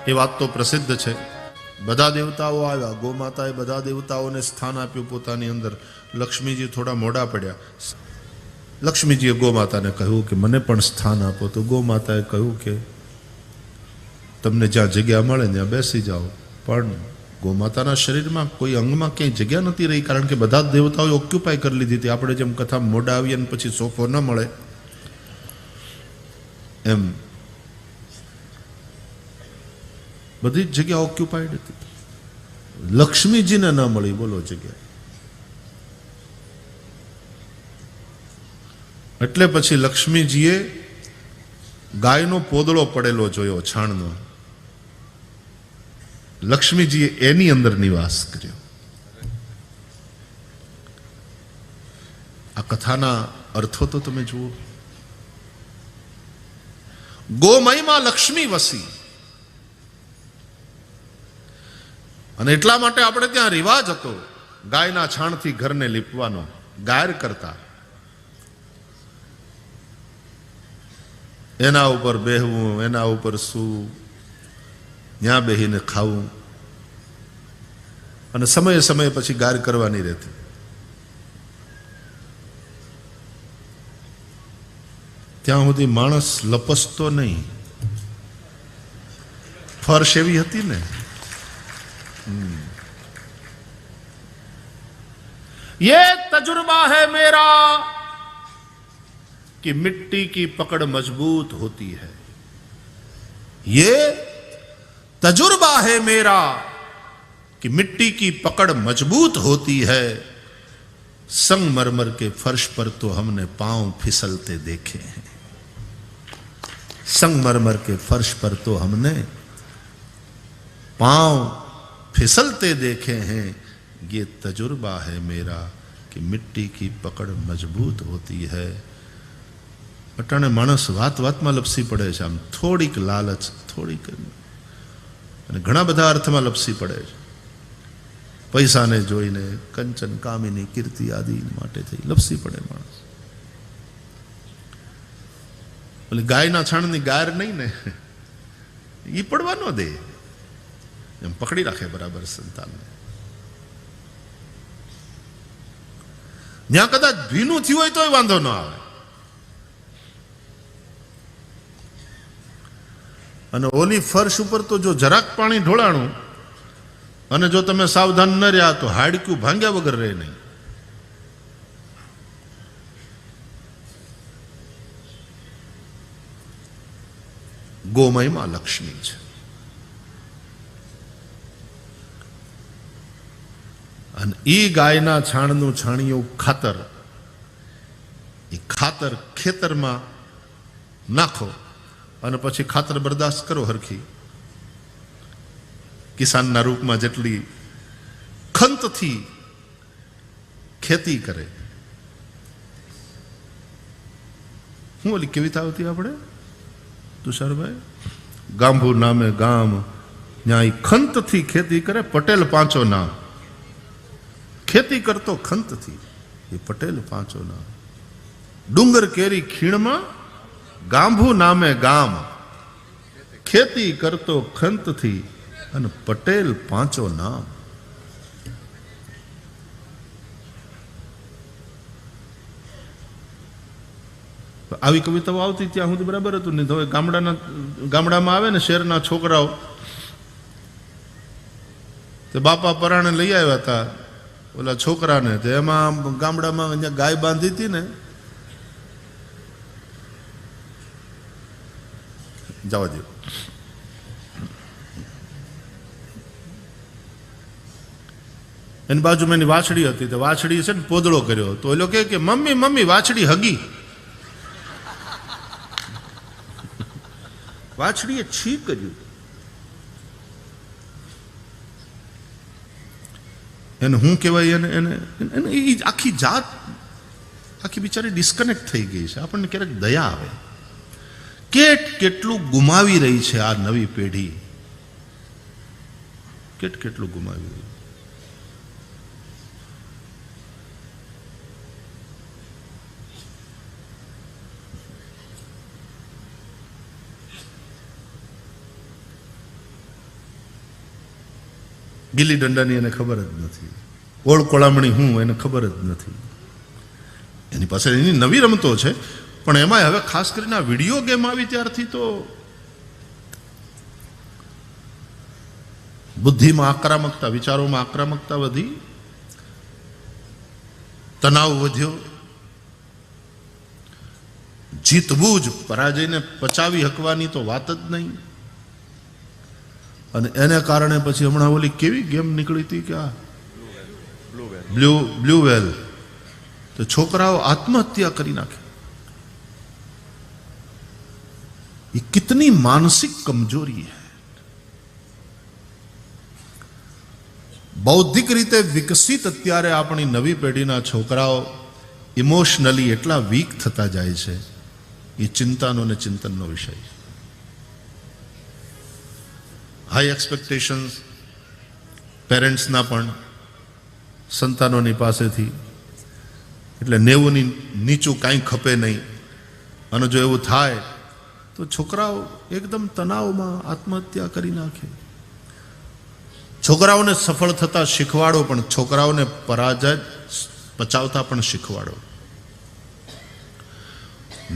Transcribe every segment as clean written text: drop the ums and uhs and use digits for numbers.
એ વાત તો પ્રસિદ્ધ છે. બધા દેવતાઓ આવ્યા, ગોમાતાએ બધા દેવતાઓને સ્થાન આપ્યું પોતાની અંદર. લક્ષ્મીજી થોડા મોડા પડ્યા. લક્ષ્મીજીએ ગોમાતાને કહ્યું કે મને પણ સ્થાન આપો. તો ગોમાતાએ કહ્યું કે તમને જ્યાં જગ્યા મળે ત્યાં બેસી જાઓ. પણ ગોમાતાના શરીરમાં કોઈ અંગમાં ક્યાંય જગ્યા નથી રહી, કારણ કે બધા જ દેવતાઓએ ઓક્યુપાય કરી લીધી હતી. આપણે જેમ કથા મોડા આવીએ ને પછી સોફો ન મળે એમ બધી જ જગ્યા ઓક્યુપાઈડ હતી. લક્ષ્મીજીને ન મળી બોલો જગ્યા. એટલે પછી લક્ષ્મીજીએ ગાયનો પોદળો પડેલો જોયો છાણનો. લક્ષ્મીજીએ એની અંદર નિવાસ કર્યો. આ કથાના અર્થો તો તમે જુઓ. ગોમયમાં લક્ષ્મી વસી. અને એટલા માટે આપણે ત્યાં રિવાજ હતો ગાયના છાણથી ઘરને લીપવાનો, ગાયર કરતા. એના ઉપર બેહવું, એના ઉપર સૂવું, ત્યાં બેહીને ખાવું, અને સમયે સમયે પછી ગાર કરવાની રહેતી. ત્યાં સુધી માણસ લપસતો નહીં. ફર્શ એવી હતી ને. ये तजुर्बा है मेरा कि मिट्टी की पकड़ मजबूत होती है. ये तजुर्बा है मेरा कि मिट्टी की पकड़ मजबूत होती है. संगमरमर के फर्श पर तो हमने पांव फिसलते देखे हैं. संगमरमर के फर्श पर तो हमने पांव फिसलते देखे हैं. ये तजुर्बा है मेरा कि मिट्टी की पकड़ मजबूत होती है. અટાણે માણસ વાત વાતમાં લપસી પડે છે. આમ થોડીક લાલચ, થોડીક, અને ઘણા બધા અર્થમાં લપસી પડે છે. પૈસાને જોઈને, કંચન કામિની કીર્તિ આદિ માટે થઈ લપસી પડે માણસ. એટલે ગાયના છાણની ગાર નહીં ને, એ પડવા ન દે, એમ પકડી રાખે બરાબર સંતાનને. જ્યાં કદાચ ભીનું થયું હોય તોય વાંધો ન આવે. અને ઓલી ફર્શ ઉપર તો જો જરાક પાણી ઢોળાણું અને જો તમે સાવધાન ન રહ્યા તો હાડકું ભાંગ્યા વગર રહે નહીં. ગોમયમાં લક્ષ્મી છે. અને એ ગાયના છાણનું છાણિયું ખાતર, એ ખાતર ખેતરમાં નાખો અને પછી ખાતર બરદાસ્ત કરો હરખી. કિસાનના રૂપમાં જેટલી ખંતથી ખેતી કરે. હું ઓલી કવિતા આવતી આપણે તુષારભાઈ, ગાંભુ નામે ગામ, ત્યાં ખંતથી ખેતી કરે, પટેલ પાંચો નામ. ખેતી કરતો ખંતથી, એ પટેલ પાંચો નામ. ડુંગર કેરી ખીણમાં, ગાંભુ નામે ગામ, ખેતી કરતો ખંતથી, અને પટેલ પાંચો નામ. આવી કવિતાઓ આવતી ત્યાં સુધી બરાબર હતું ને. હવે ગામડામાં આવે ને શહેરના છોકરાઓ, તે બાપા પરાણે લઈ આવ્યા હતા ઓલા છોકરાને. તો એમાં ગામડામાં અહીંયા ગાય બાંધી હતી ને, જવા દો. એની બાજુમાં એની વાછડી હતી. તો વાછડી છે ને પોદળો કર્યો. તો એ લોકો કે મમ્મી મમ્મી વાછડી હગી. વાછડીએ છી કર્યું. એને શું કહેવાય, એને એ આખી જાત આખી બિચારી ડિસ્કનેક્ટ થઈ ગઈ છે. આપણને ક્યારેક દયા આવે. કેટલું ગુમાવી રહી છે આ નવી પેઢી, કેટલું ગુમાવી રહી. ગીલી દંડાની એને ખબર જ નથી, ઓળ કોળામણી હું એને ખબર જ નથી. એની પાસે એની નવી રમતો છે, પણ એમાં હવે ખાસ કરીને આ વિડીયો ગેમ આવી ત્યારથી તો બુદ્ધિમાં આક્રમકતા, વિચારોમાં આક્રમકતા વધી, તણાવ વધ્યો. જીતવું જ, પરાજયને પચાવી હકવાની તો વાત જ નહીં. અને એને કારણે પછી હમણાં ઓલી કેવી ગેમ નીકળી હતી કે બ્લુ વેલ, તો છોકરાઓ આત્મહત્યા કરી નાખે. ये कितनी मानसिक कमजोरी है. બૌદ્ધિક રીતે વિકસિત અત્યારે આપણી નવી પેઢીના છોકરાઓ ઇમોશનલી એટલા વીક થતા જાય છે, એ ચિંતાનો અને ચિંતનનો વિષય. હાઈ એક્સપેક્ટેશન્સ પેરેન્ટ્સના પણ સંતાનોની પાસેથી, એટલે 90ની નીચું કાંઈ ખપે નહીં. અને જો એવું થાય તો છોકરાઓ એકદમ તણાવમાં આત્મહત્યા કરી નાખે. છોકરાઓને સફળ થતા શીખવાડો, પણ છોકરાઓને પરાજય પચાવતા પણ શીખવાડો.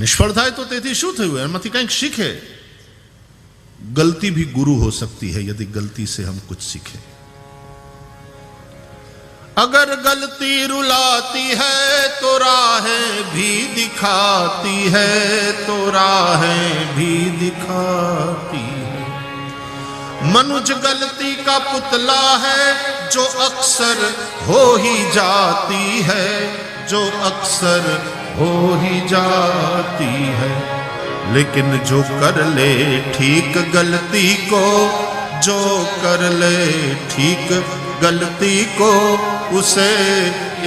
નિષ્ફળ થાય તો તેથી શું થયું, એમાંથી કંઈક શીખે. गलती भी गुरु हो सकती है यदि गलती से हम कुछ सीखे. अगर गलती रुलाती है तो राहें भी दिखाती है, तो राहें भी दिखाती है. मनुज गलती का पुतला है जो अक्सर हो ही जाती है, जो अक्सर हो ही जाती है. लेकिन जो कर ले ठीक गलती को, जो कर ले ठीक गलती को, उसे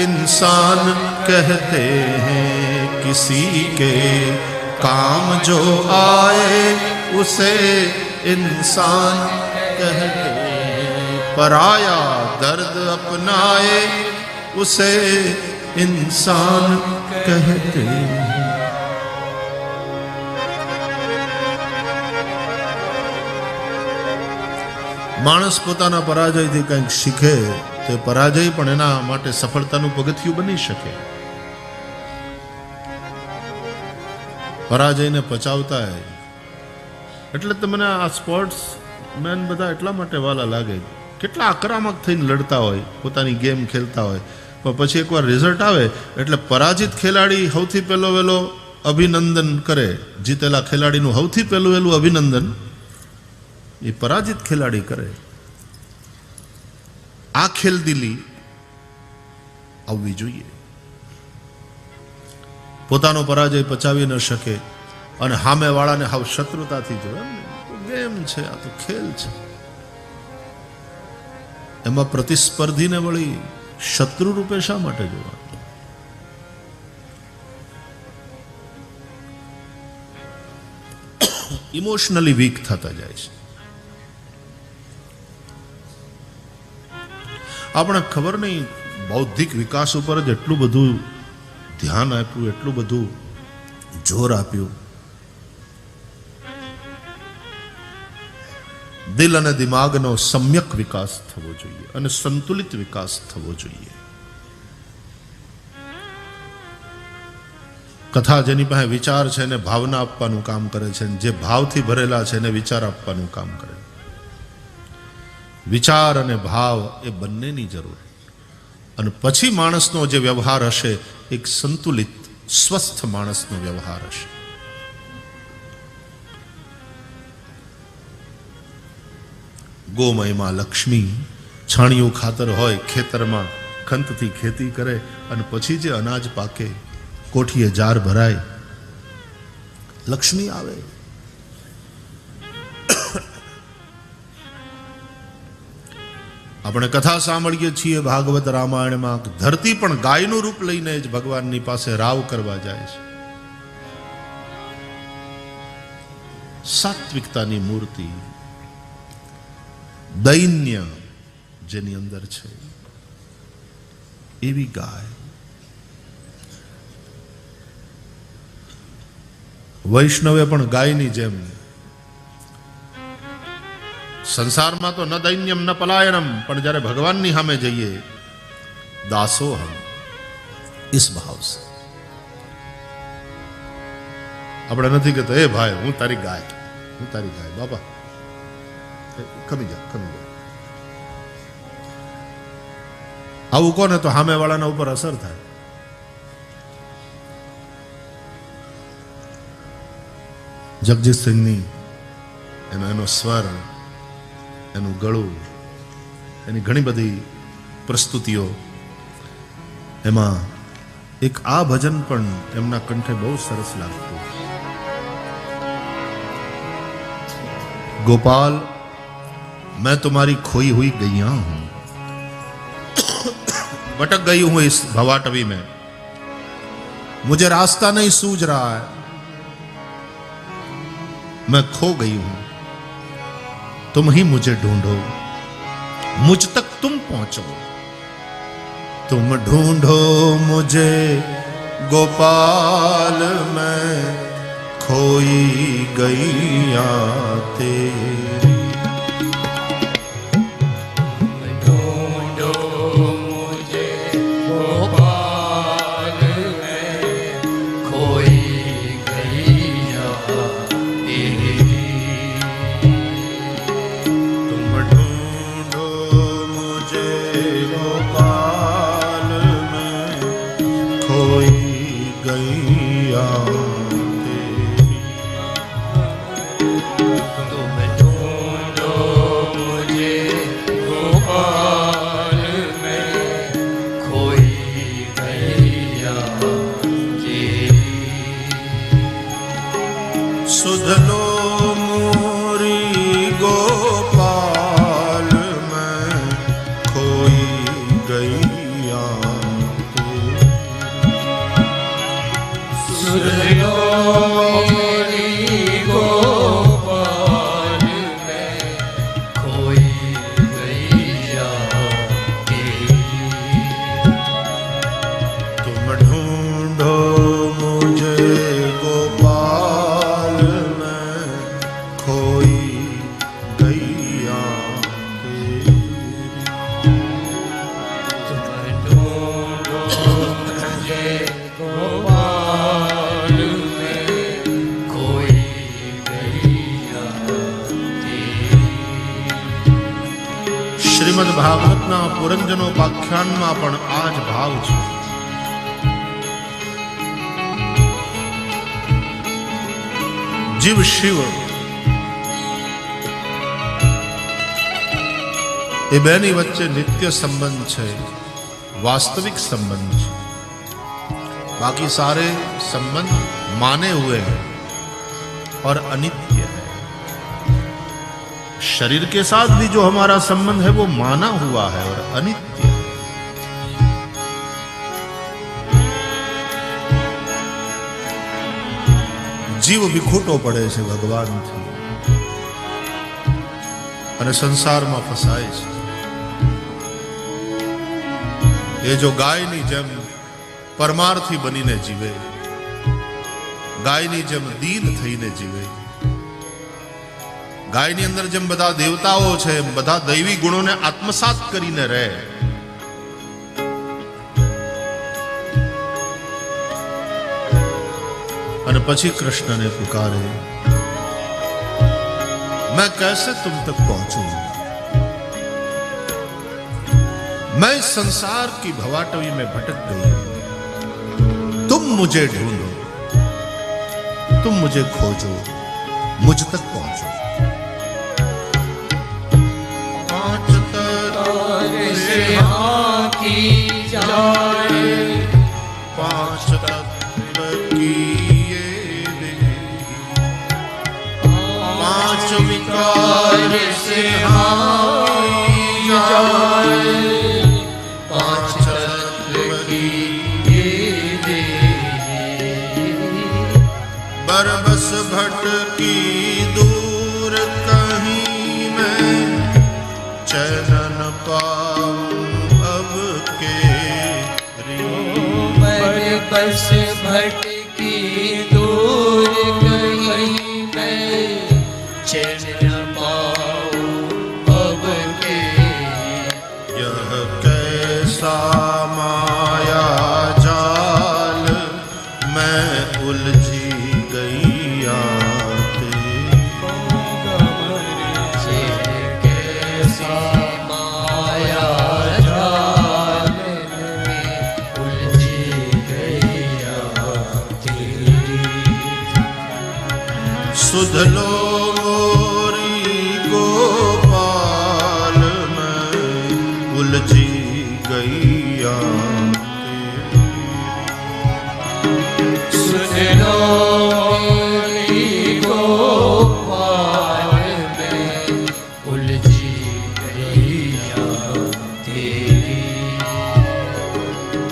इंसान कहते हैं. किसी के काम जो आए उसे इंसान कहते हैं. पराया दर्द अपनाए उसे इंसान कहते हैं. માણસ પોતાના પરાજયથી કંઈક શીખે તો પરાજય પણ એના માટે સફળતાનું પગથિયું બની શકે. પરાજયને પચાવતા એટલે તમને આ સ્પોર્ટ્સ મેન બધા એટલા માટે વાલા લાગે. કેટલા આક્રમક થઈને લડતા હોય, પોતાની ગેમ ખેલતા હોય, પણ પછી એકવાર રિઝલ્ટ આવે એટલે પરાજિત ખેલાડી સૌથી પહેલો વહેલો અભિનંદન કરે. જીતેલા ખેલાડીનું સૌથી પહેલું વહેલું અભિનંદન એ પરાજિત ખેલાડી કરે. આ ખેલદિલી આવવી જોઈએ. પોતાનો પરાજય પચાવી ન શકે અને સામેવાળાને હાવ શત્રુતાથી જોવે. ગેમ છે, આ તો ખેલ છે. એમાં પ્રતિસ્પર્ધીને વળી શત્રુ રૂપે શા માટે જોવા? ઇમોશનલી વીક થતા જાય છે. આપણે ખબર નહીં, બૌદ્ધિક વિકાસ ઉપર જ એટલું બધું ધ્યાન આપ્યું, એટલું બધું જોર આપ્યું. દિલ અને દિમાગનો સમ્યક વિકાસ થવો જોઈએ અને સંતુલિત વિકાસ થવો જોઈએ. કથા જેની પાસે વિચાર છે એને ભાવના આપવાનું કામ કરે છે, જે ભાવથી ભરેલા છે એને વિચાર આપવાનું કામ કરે. વિચાર અને ભાવ એ બંનેની જરૂર. અને પછી માણસનો જે વ્યવહાર હશે એક સંતુલિત સ્વસ્થ માણસનો વ્યવહાર હશે. ગોમયમાં લક્ષ્મી, છાણિયું ખાતર હોય ખેતરમાં, ખંતથી ખેતી કરે અને પછી જે અનાજ પાકે, કોઠીએ જાર ભરાય, લક્ષ્મી આવે. આપણે કથા સાંભળીએ છીએ ભાગવત રામાયણમાં, ધરતી પણ ગાયનું રૂપ લઈને જ ભગવાનની પાસે રાવ કરવા જાય છે. સાત્વિકતાની મૂર્તિ, દૈન્ય જેની અંદર છે એવી ગાય. વૈષ્ણવે પણ ગાયની જેમ સંસારમાં તો ન દૈન્યમ ન પલાયનમ, પણ જ્યારે ભગવાનની સામે જઈએ દાસો હમ ઇસ ભાવ સે. આપણે નથી કહેતા એ ભાઈ હું તારી ગાય, હું તારી ગાય, બાપા ખમી જા, ખમી જા. આવું કોને તો સામે વાળાના ઉપર અસર થાય. જગજીતસિંહની એનો સ્વર, એનું ગળું, એની ઘણી બધી પ્રસ્તુતિઓ, એમાં એક આ ભજન પણ એમના કંઠે બહુ સરસ લાગતું. गोपाल मैं तुम्हारी खोई हुई गैया हूं, भटक गई हूं इस भवाटवी में, मुझे रास्ता नहीं सूझ रहा है, मैं खो गई हूं, तुम ही मुझे ढूंढो, मुझ तक तुम पहुंचो, तुम ढूंढो मुझे गोपाल मैं खोई गैया तेरी. ढूंढो मुझे गोपाल मैं खोई गैया तेरी. तुम ढूंढो मुझे गोपाल मैं खोई गैया. सुध लो मोरी गोपाल मैं खोई गैया तेरी. सुध लो मोरी गोपाल मैं खोई गैया तेरी. तुम ढूंढो मुझे गोपाल मैं खोई गैया तेरी. तुम ढूंढो मुझे गोपाल मैं खोई गैया तेरी. શ્રીમદ ભાગવતના પુરંજનોપાખ્યાનમાં પણ આ જ ભાવ છે. જીવ શિવ એ બેની વચ્ચે નિત્ય સંબંધ છે, वास्तविक संबंध છે. बाकी सारे संबंध माने हुए हैं और अनित्य है. शरीर के साथ भी जो हमारा संबंध है वो माना हुआ है और अनित्य है. जीव વિખૂટો પડે છે ભગવાનથી અને સંસારમાં ફસાય છે. એ જો ગાયની જેમ પરમાર્થી બનીને જીવે, ગાયની જેમ દીન થઈને જીવે, ગાયની અંદર જેમ બધા દેવતાઓ છે એમ બધા દૈવી ગુણોને આત્મસાત કરીને રહે, અને પછી कृष्ण ने पुकारे, मैं कैसे तुम तक पहुंचूं, मैं इस संसार की भवाटवी में भटक गई, तुम मुझे ढूंढो, तुम मुझे खोजो, मुझ तक पहुंचो. पांच तत्व से की जाए, पांच तत्व की पांच विकार से जाए, पांच तत्व की बरबस भटकी दूर कहीं मैं चैन न पाऊं अब के बरबस भटकी दूर कहीं मैं चैन न पाऊं सुध लो मोरी गोपाल मैं उलझी गैया सुध लो मोरी गोपाल मैं उलझी गैया तेरी।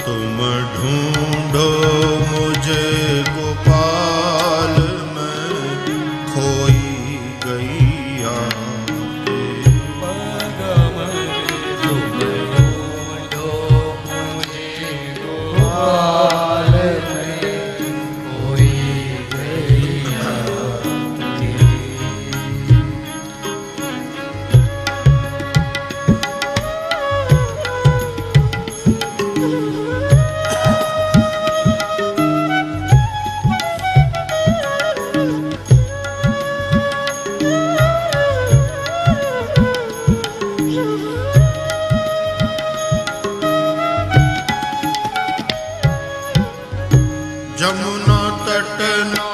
तुम ढूंढो मुझे गोपाल मैं खोई गैया जमुना तटना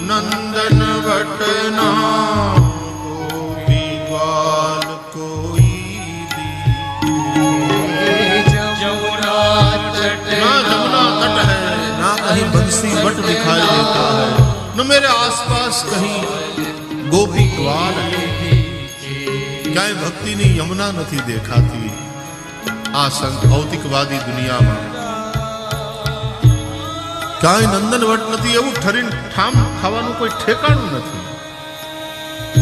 नंदन वटना गोपी ग्वाल कोई दी। जमुना तट ना जमुना तट है ना कहीं बंसी वट दिखाई देता है न मेरे आसपास कहीं गोपी ग्वाल है। क्या भक्ति ने यमुना नहीं देखाती आ भौतिकवादी दुनिया में ક્યાંય નંદનવટ નથી એવું ઠરીને ઠામ ખાવાનું કોઈ ઠેકાણું નથી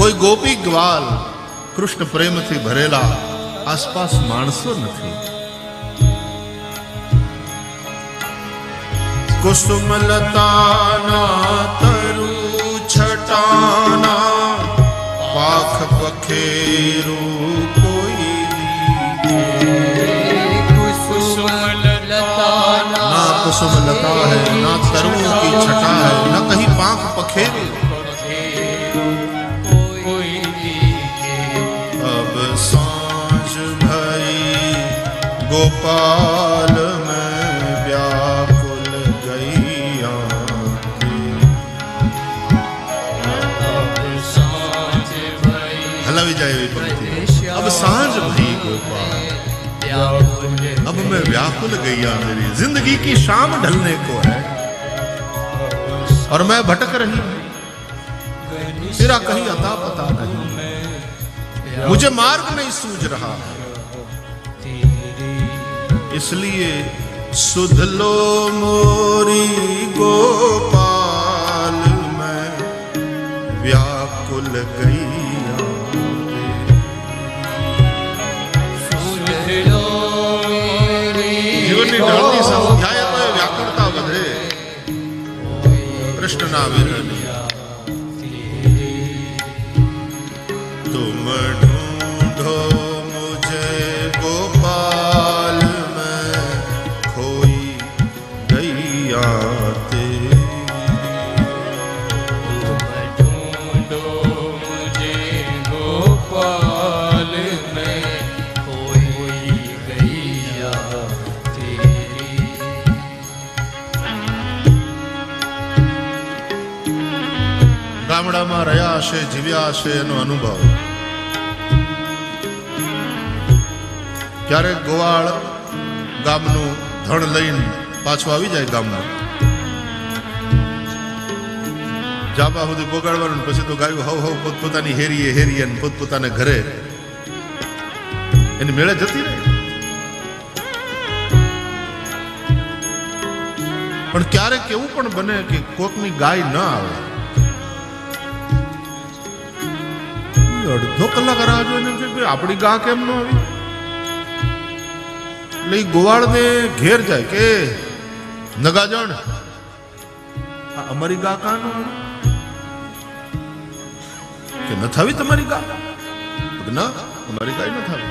કોઈ ગોપી ગ્વાલ કૃષ્ણ પ્રેમથી ભરેલા આસપાસ માણસો નથી કુસુમલતાના તરુ છટાના પાખ પખેરું કોઈ ना कुसुम लता है ना तरुओं की छटा है न कहीं पांख पखेरु। अब सांझ भई गोपाल में व्याकुल गैया हलावी जाए पंक्ति। अब सांझ भई गोपाल अब मैं व्याकुल गैया मेरी जिंदगी की शाम ढलने को है और मैं भटक रही हूं तेरा कहीं अता पता नहीं मुझे मार्ग नहीं सूझ रहा इसलिए सुध लो मोरी गोपाल मैं व्याकुल गैया જીવનની ઢળતી સંધ્યાએ તો એ વ્યાકુળતા વધે કૃષ્ણના વિરહની। तुम ढूंढो मुझे गोपाल मैं खोई गैया तेरी। तुम ढूंढो मुझे गोपाल मैं खोई गैया तेरी। ગામડામાં રહ્યા હશે જીવ્યા હશે એનો અનુભવ ક્યારેક ગોવાળ ગામનું ધણ લઈને પાછું આવી જાય ગામમાં જાબા સુધી પોગાડવાનું પછી તો ગાયું હવ હવ પોતપોતાની હેરીએ હેરીએ અને પોતપોતાને ઘરે એની મેળે જતી રહે પણ ક્યારેક એવું પણ બને કે કોકની ગાય ન આવે અડધો કલાક રાહ જોઈને આપણી ગા કેમ ન આવી એટલે ગોવાળને ઘેર જાય કે નગાજણ અમારી ગા કાં ન આવી કે ન થાવી તમારી ગા ના અમારી ગાય ન થાવી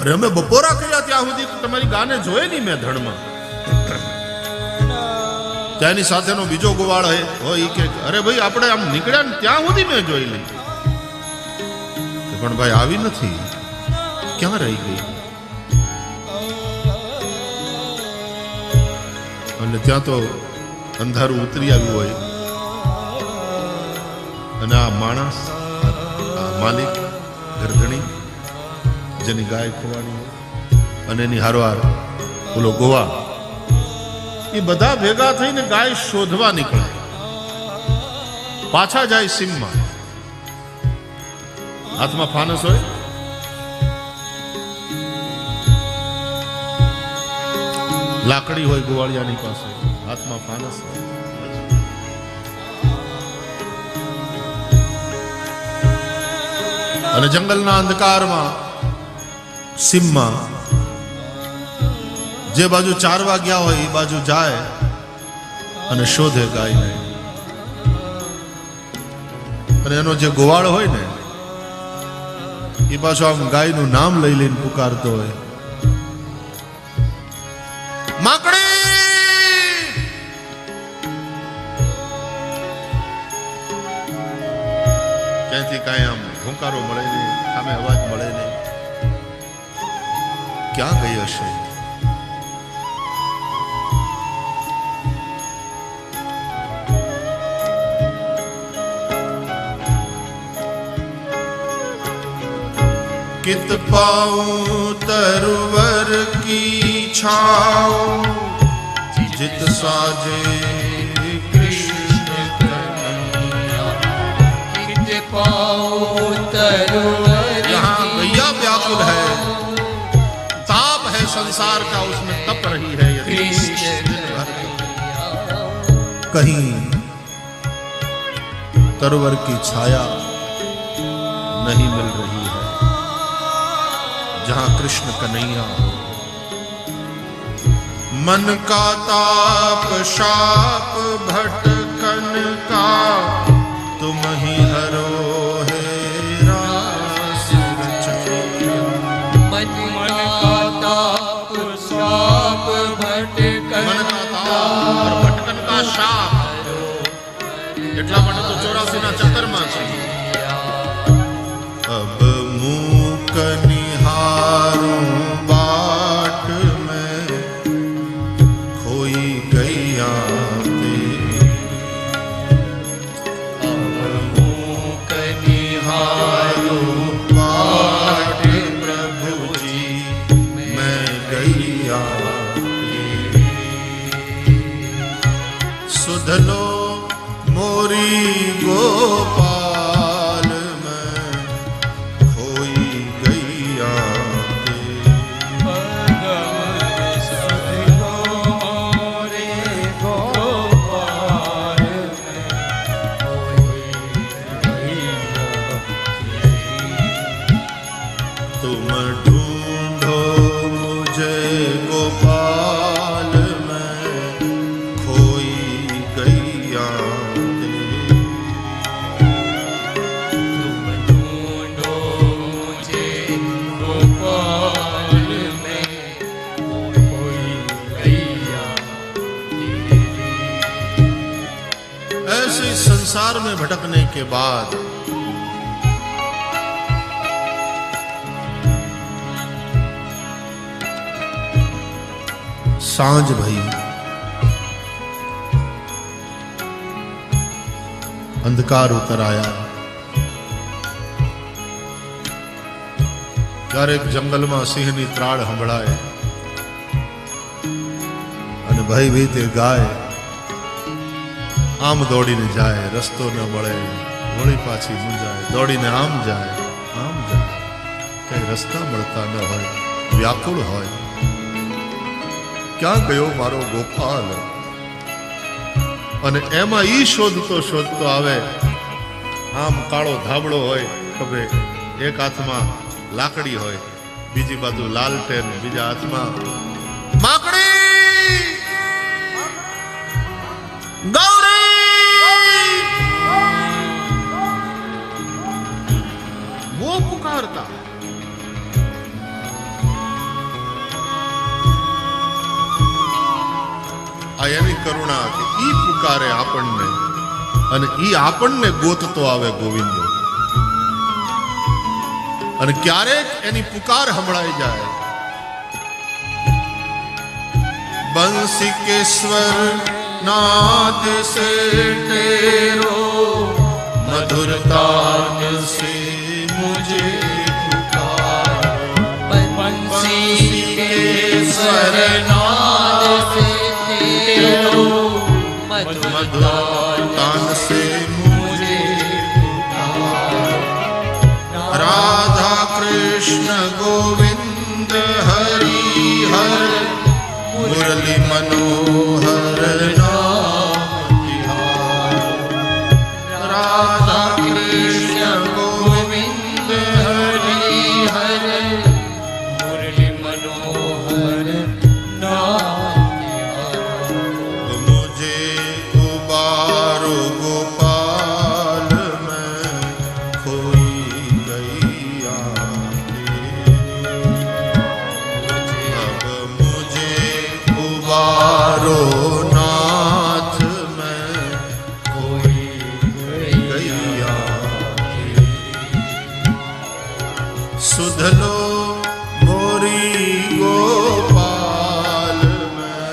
અરે અમે બપોરા કર્યા ત્યાં સુધી તમારી ગાને જોયે નહીં મેં ધણમાં ત્યાંની સાથેનો બીજો ગોવાળ હોય કે અરે ભાઈ આપણે આમ નીકળ્યા ને ત્યાં સુધી મેં જોઈ લઈ પણ ભાઈ આવી નથી ક્યાં રહી ગઈ અને ત્યાં તો અંધારું ઉતરી આવ્યું હોય અને આ માણસ, આ માલિક, ગરધણી જેની ગાય ખોવાની હોય અને એની હારવાર ઓલો ગોવા, એ બધા ભેગા થઈને ગાય શોધવા નીકળે. પાછા જાય સીમમાં, હાથમાં ફાનસ હોય, લાકડી હોય ગોવાળિયાની પાસે, હાથમાં ફાનસ હોય. અને જંગલના અંધકારમાં સીમમાં જે બાજુ ચારવા ગયા હોય એ બાજુ જાય અને શોધે ગાયને. અને એનો જે ગોવાળ હોય ને એ પાછો આમ ગાયનું નામ લઈ લઈને પુકારતો હોય, માકડી. ક્યાંથી કાંઈ આમ હુંકારો મળે નહીં, સામે અવાજ મળે નહીં. ક્યાં ગઈ હશે? कित पाऊं तरवर की छाओ, जित साजे कृष्ण कन्हैया. कित पाऊं तरवर. यहाँ गैया व्याकुल है, ताप है संसार का, उसमें तप रही है कहीं तरवर की छाया नहीं मिल रही है जहां कृष्ण कन्हैया हो. मन का ताप शाप भटकन का, तुम ही हरो है रास रचैया. मन का ताप शाप भटकन मन का ताप और भटकन का शाप, એટલા માટે તો 84 ના ચક્કરમાં છે. अब मूक निहारूं बाट में, खोई गैया तेरी. अब मूक निहारूं बाट प्रभु जी, मैं गैया तेरी. सुध लो मोरी गोपाल में, खोई गैया तेरी. तुम ढूंढो मुझे गोपाल में, खोई गैया तेरी. तुम ढूंढो मुझे गोपाल में, कोई गैया तेरी. ऐसे संसार में भटकने के बाद सांझ भई, अंधकार उतर आया. ક્યારેક જંગલમાં સિંહની ત્રાળ સંભળાય અને ભયભીત ગાય આમ દોડીને જાય, રસ્તો ન મળે, વળી પાછી મૂંઝાય, દોડીને આમ જાય, કઈ રસ્તા મળતા ન હોય, વ્યાકુળ હોય, ક્યાં ગયો મારો ગોપાલ. અને એમાં ઈ શોધતો શોધતો આવે, આમ કાળો ધાબળો હોય ખભે, એક હાથમાં લાકડી હોય, બીજી બાજુ લાલટેન, બીજા હાથમાં માકડી, ગૌરી, वो पुकारता. આ એની કરુણા કે ઈ પુકારે આપણને અને ઈ આપણને ગોતતો આવે ગોવિંદ. અને ક્યારેક એની પુકાર સંભળાઈ જાય, बंसी के स्वर नाद से तेरो मधुर तान से मुझे बंसी के स्वर नाद से तेरो मधुर तान से मुझे राधा कृष्ण गोविंद हरि हर मुरली मनोहर नाम तिहार। राधा कृष्ण गोविंद हरि हर मुरली मनोहर नाम तिहार। मुझे उबारो गोपाल में खोई गई अब मुझे उबारो नाथ में खोई गई सुध लो मोरी गोपाल में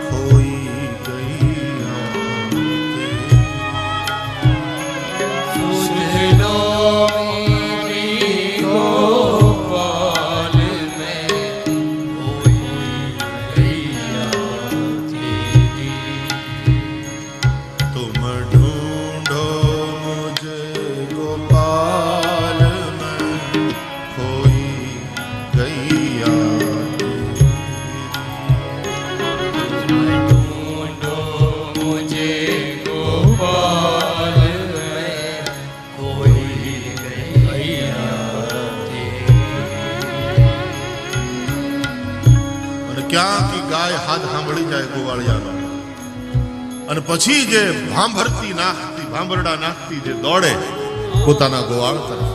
खोई गई सुध लो मेरी गोपाल में खोई गैया तेरी। तुम ढूंढो मुझे गोपाल में खोई गैया ढूंढो मुझे गोपाल में खोई गैया तेरी। અને ક્યાંથી ગાય હાથ સાંભળી જાય ગોવાળિયાનો અને પછી જે ભાંભરતી નાખતી ભાંભરડા નાખતી જે દોડે પોતાના ગોવાળ તરફ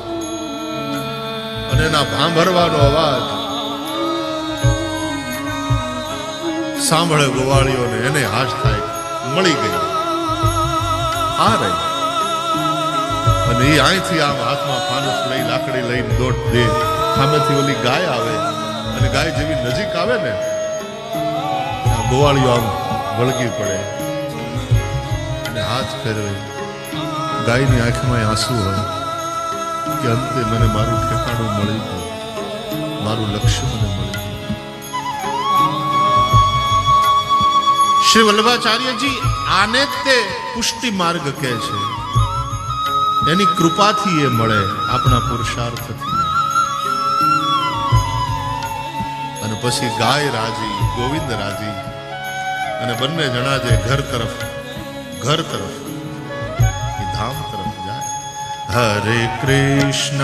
અને એના ભાંભરવાનો અવાજ સાંભળે ગોવાળીઓને એને હાશ થાય મળી ગઈ આ રહી અને એ અહીંથી આમ હાથમાં ફાનસ લઈ લાકડી લઈને દોડ દે સામેથી ઓલી ગાય આવે અને ગાય જેવી નજીક આવે ને ગોવાળીઓ આમ વળગી પડે અને હાથ ફેરવે ગાયની આંખમાં આંસુ હોય કે અંતે મને મારું ઠેકાણું મળી ગયું મારું લક્ષ્ય મને મળી ગયું શ્રી વલ્લભાચાર્યજી આને તે પુષ્ટિ માર્ગ કહે છે એની કૃપાથી એ મળે આપણા પુરુષાર્થથી અને પછી ગાય રાજી ગોવિંદ રાજી અને બંને જણા જે ઘર તરફ એ ધામ તરફ જાય હરે કૃષ્ણ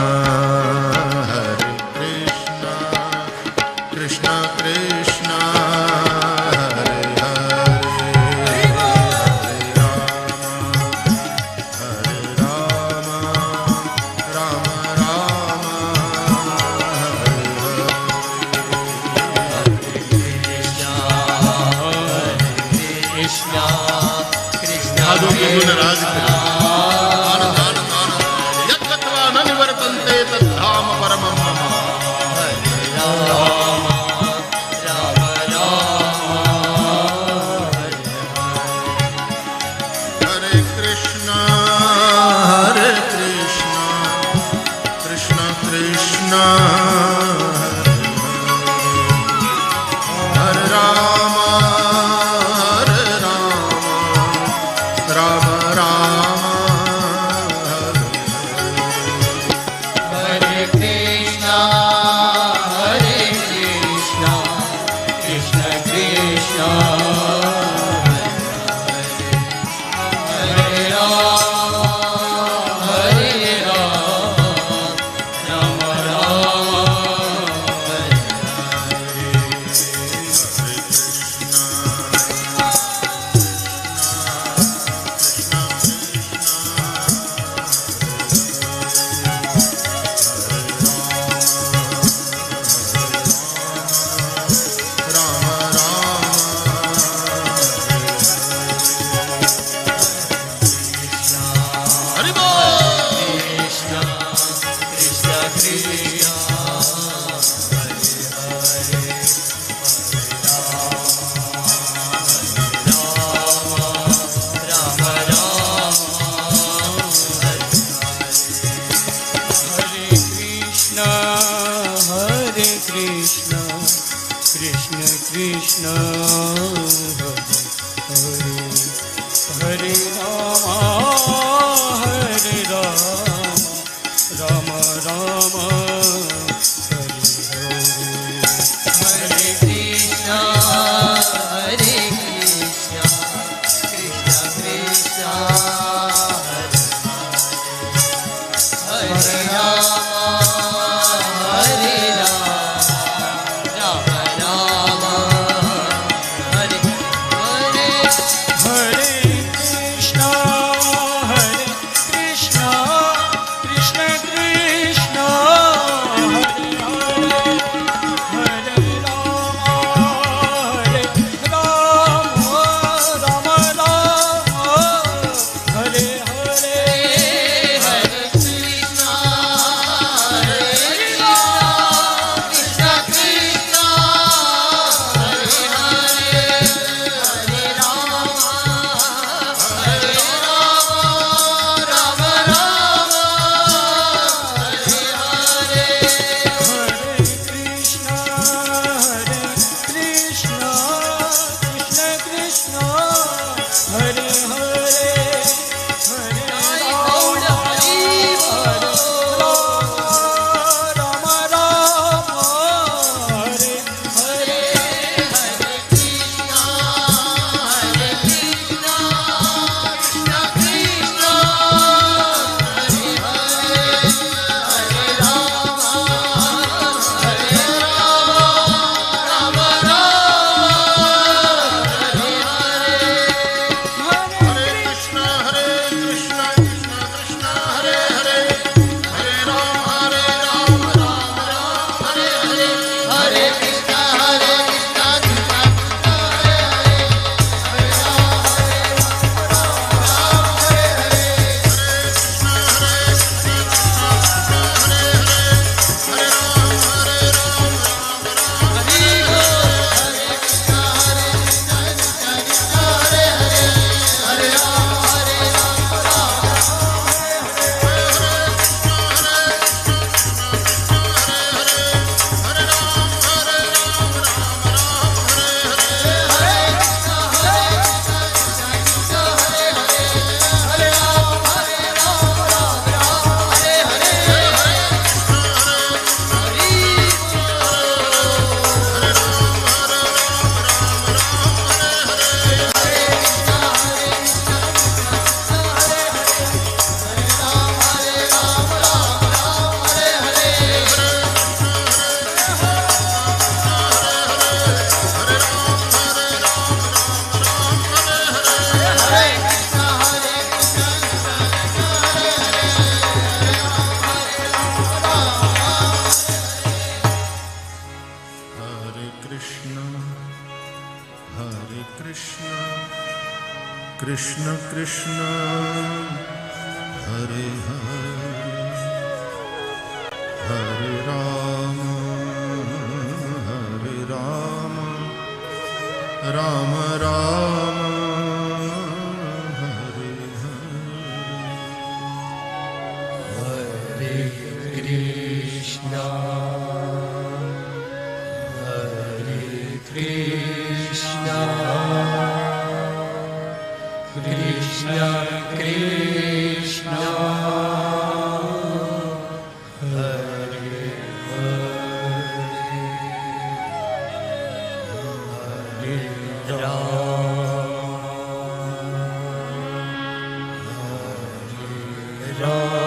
કૃષ્ણ કૃષ્ણ હરે હરે હરે રામ રામ રામ कृष्णा कृष्णा साधु प्रभुने राज करे आनंद आनंद आनंद यत्त्वा न निवर्तन्ते तद्धाम परमं मम राम राम हरे कृष्ण कृष्ण कृष्ण हरे राम राम राम हरे कृष्णा कृष्ण कृष्ण हरे Ram Ram Ram Hare Rama, Hare Rama, Rama Rama, Hare Hare. Hare Krishna, Hare Krishna, Krishna Krishna, Hare Hare Rama, Hare Rama, Rama Rama, Hare Hare. Hare Krishna, Hare Krishna, Krishna Krishna, Hare Hare, Hare Rama, Hare Rama, Rama Rama, Hare Hare. Hare Krishna, Hare Krishna, Krishna Krishna, Hare Hare, Hare Rama, Hare Rama, Rama Rama, Hare Hare. Hare Krishna, Hare Krishna, Krishna Krishna, Hare Hare, Hare Rama, Rama Rama, Hare Hare. Hare Krishna, Hare Krishna, Krishna Krishna, Hare Hare, Hare Rama, Hare Rama, Rama Rama, Hare Hare. Hare Krishna, Hare Krishna, Krishna Krishna, Hare Hare, Hare Rama, Rama Rama, Hare Hare. Hare Krishna, Hare Krishna, Krishna Krishna, Hare Hare, Hare Rama, Hare Krishna Krishna Hare Hare Hare Rama Hare Rama Rama Rama Hare Hare Krishna, Hare Krishna, Krishna Krishna, Hare Hare, Hare Rama, Hare Rama.